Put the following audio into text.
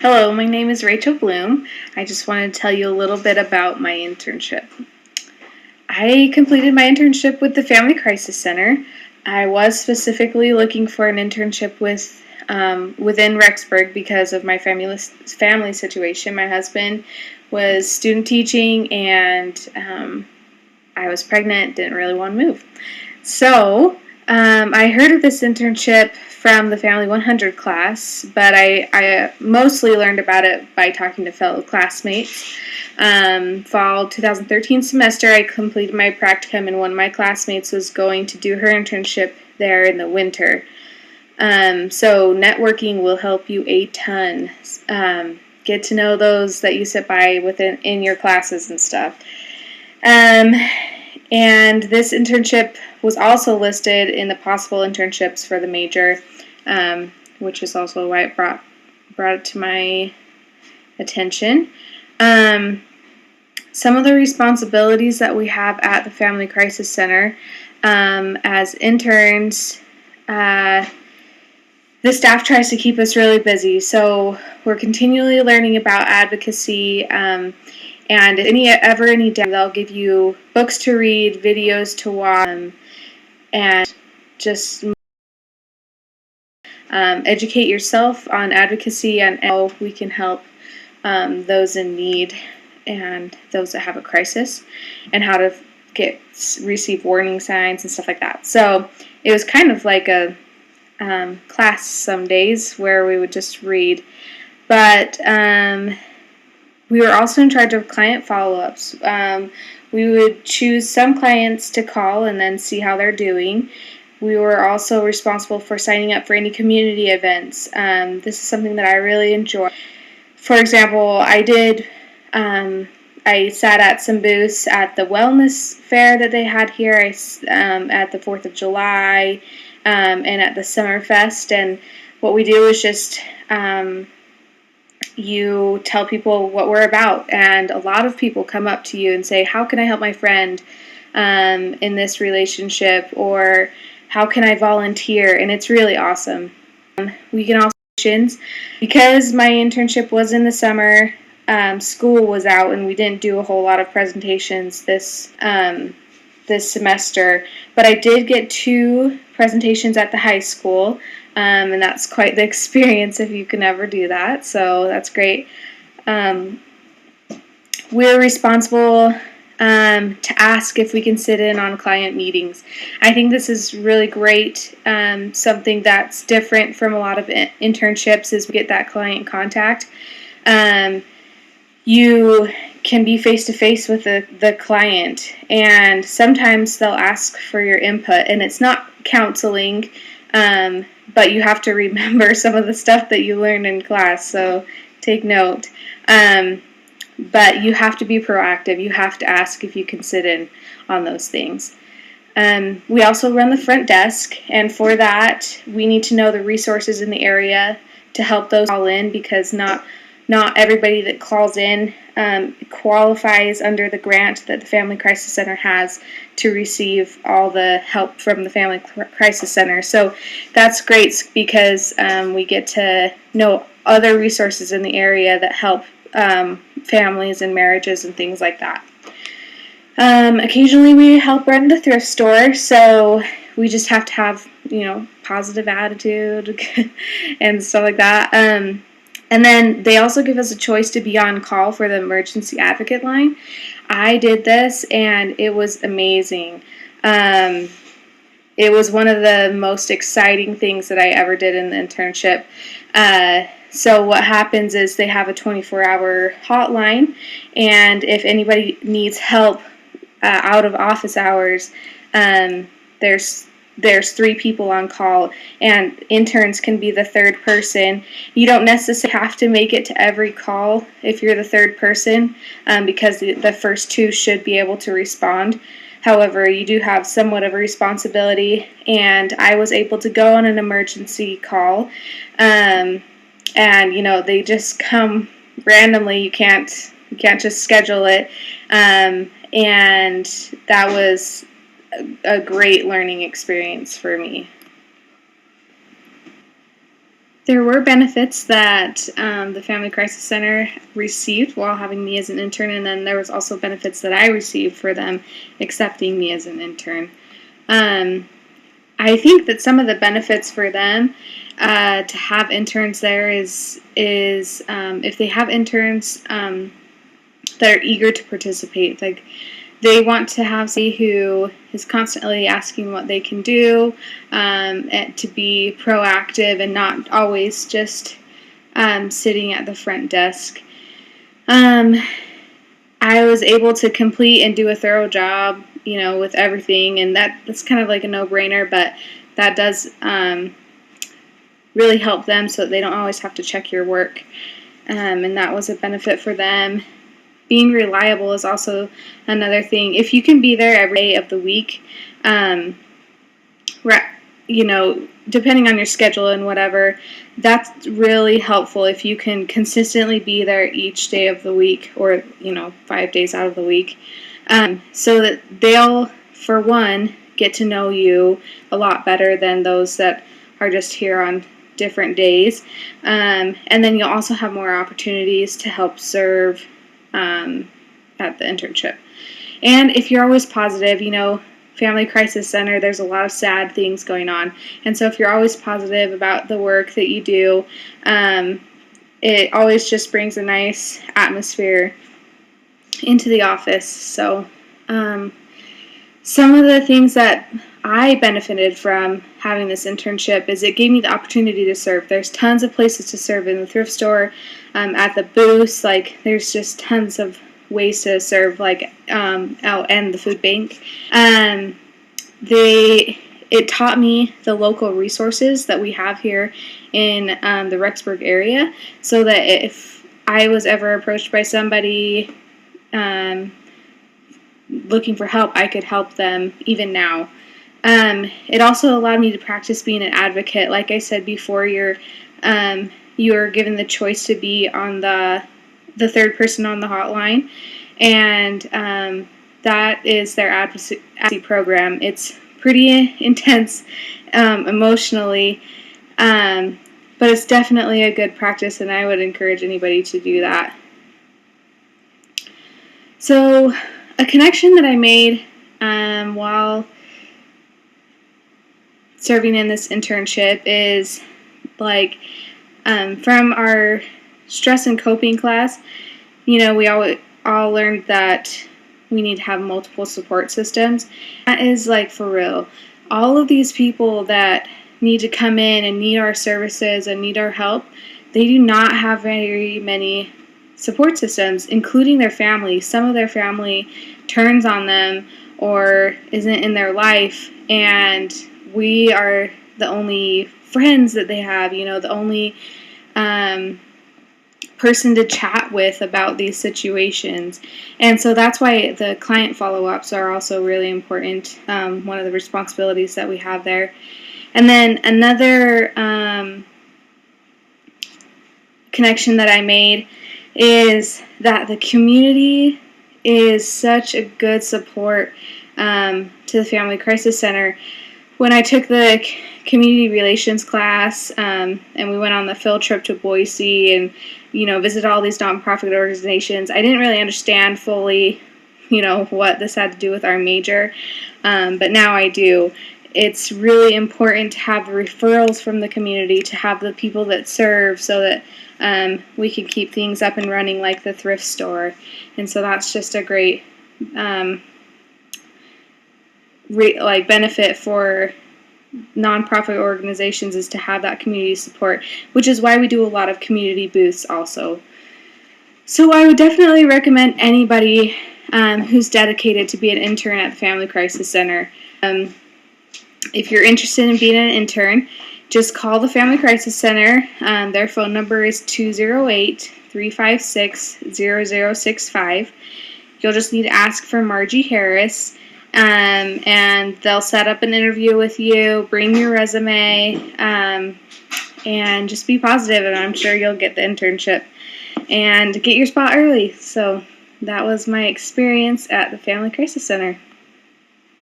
Hello, my name is Rachel Bloom. I just wanted to tell you a little bit about my internship. I completed my internship with the Family Crisis Center. I was specifically looking for an internship within Rexburg because of my family situation. My husband was student teaching, and I was pregnant, didn't really want to move. So I heard of this internship from the Family 100 class, but I mostly learned about it by talking to fellow classmates. Fall 2013 semester, I completed my practicum, and one of my classmates was going to do her internship there in the winter. So networking will help you a ton. Get to know those that you sit by in your classes and stuff. And this internship was also listed in the possible internships for the major, which is also why it brought it to my attention. Some of the responsibilities that we have at the Family Crisis Center as interns, the staff tries to keep us really busy, so we're continually learning about advocacy. And any day, they'll give you books to read, videos to watch, and just educate yourself on advocacy and how we can help those in need and those that have a crisis, and how to receive warning signs and stuff like that. So it was kind of like a class some days where we would just read, but we were also in charge of client follow-ups. We would choose some clients to call and then see how they're doing. We were also responsible for signing up for any community events. This is something that I really enjoy. For example, I sat at some booths at the wellness fair that they had here, at the 4th of July, and at the Summerfest. And what we do is just you tell people what we're about, and a lot of people come up to you and say, how can I help my friend in this relationship, or how can I volunteer? And it's really awesome. We can also because my internship was in the summer, school was out, and we didn't do a whole lot of presentations this semester, but I did get 2 presentations at the high school, and that's quite the experience if you can ever do that, so that's great. We're responsible to ask if we can sit in on client meetings. I think this is really great. Something that's different from a lot of internships is we get that client contact. You can be face-to-face with the client, and sometimes they'll ask for your input, and it's not counseling, but you have to remember some of the stuff that you learned in class, so take note. But you have to be proactive. You have to ask if you can sit in on those things. We also run the front desk, and for that, we need to know the resources in the area to help those call in, because not everybody that calls in qualifies under the grant that the Family Crisis Center has to receive all the help from the Family Crisis Center. So that's great, because we get to know other resources in the area that help families and marriages and things like that. Occasionally we help run the thrift store, so we just have to have, positive attitude and stuff like that. And then they also give us a choice to be on call for the emergency advocate line. I did this, and it was amazing. It was one of the most exciting things that I ever did in the internship. So what happens is they have a 24-hour hotline, and if anybody needs help out of office hours, there's 3 people on call, and interns can be the 3rd person. You don't necessarily have to make it to every call if you're the 3rd person, because the first 2 should be able to respond. However, you do have somewhat of a responsibility, and I was able to go on an emergency call, and they just come randomly. You can't just schedule it, and that was a great learning experience for me. There were benefits that the Family Crisis Center received while having me as an intern, and then there was also benefits that I received for them accepting me as an intern. I think that some of the benefits for them to have interns there is if they have interns that are eager to participate, like they want to have somebody who is constantly asking what they can do, and to be proactive and not always just sitting at the front desk. I was able to complete and do a thorough job, with everything, and that's kind of like a no-brainer, but that does really help them so that they don't always have to check your work, and that was a benefit for them. Being reliable is also another thing. If you can be there every day of the week, depending on your schedule and whatever, that's really helpful if you can consistently be there each day of the week, or 5 days out of the week, so that they'll, for one, get to know you a lot better than those that are just here on different days, and then you'll also have more opportunities to help serve at the internship. And if you're always positive, Family Crisis Center, there's a lot of sad things going on, and so if you're always positive about the work that you do, it always just brings a nice atmosphere into the office. So some of the things that I benefited from having this internship is it gave me the opportunity to serve. There's tons of places to serve in the thrift store, at the booths, like there's just tons of ways to serve, like out and the food bank. It taught me the local resources that we have here in the Rexburg area, so that if I was ever approached by somebody looking for help, I could help them even now. It also allowed me to practice being an advocate. Like I said before, you're given the choice to be on the third person on the hotline, and that is their advocacy program. It's pretty intense emotionally, but it's definitely a good practice, and I would encourage anybody to do that. So a connection that I made while serving in this internship is from our stress and coping class. We all learned that we need to have multiple support systems. That is for real. All of these people that need to come in and need our services and need our help, they do not have very many support systems, including their family. Some of their family turns on them or isn't in their life, and we are the only friends that they have, the only person to chat with about these situations. And so that's why the client follow-ups are also really important, one of the responsibilities that we have there. And then another connection that I made is that the community is such a good support to the Family Crisis Center. When I took the community relations class, and we went on the field trip to Boise and, visited all these nonprofit organizations, I didn't really understand fully, what this had to do with our major, but now I do. It's really important to have referrals from the community, to have the people that serve, so that we can keep things up and running like the thrift store. And so that's just a great benefit for nonprofit organizations, is to have that community support, which is why we do a lot of community booths also. So I would definitely recommend anybody who's dedicated to be an intern at the Family Crisis Center. If you're interested in being an intern, just call the Family Crisis Center. Their phone number is 208-356-0065. You'll just need to ask for Margie Harris, and they'll set up an interview with you. Bring your resume, and just be positive, and I'm sure you'll get the internship and get your spot early. So that was my experience at the Family Crisis Center.